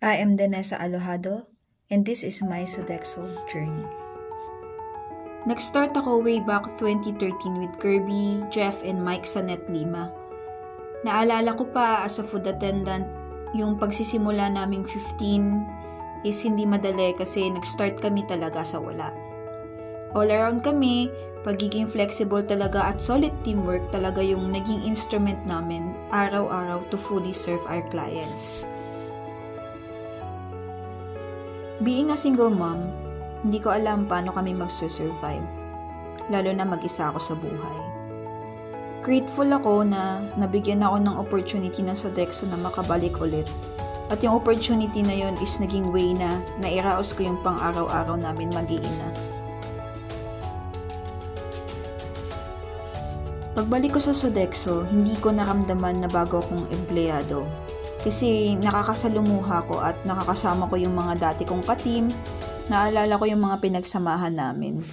I am Danessa Alojado, and this is my Sodexo journey. Nag-start ako way back 2013 with Kirby, Jeff, and Mike sa Net Lima. Naalala ko pa as a food attendant, yung pagsisimula naming 15 is hindi madali kasi nag-start kami talaga sa wala. All around kami, pagiging flexible talaga at solid teamwork talaga yung naging instrument namin araw-araw to fully serve our clients. Being a single mom, hindi ko alam paano kami magsusurvive, lalo na mag-isa ako sa buhay. Grateful ako na nabigyan ako ng opportunity ng Sodexo na makabalik ulit. At yung opportunity na yon is naging way na nairaos ko yung pang-araw-araw namin mag-iina. Pagbalik ko sa Sodexo, hindi ko naramdaman na bago akong empleyado. Kasi nakakasalumuha ko at nakakasama ko yung mga dati kong ka-team, naalala ko yung mga pinagsamahan namin.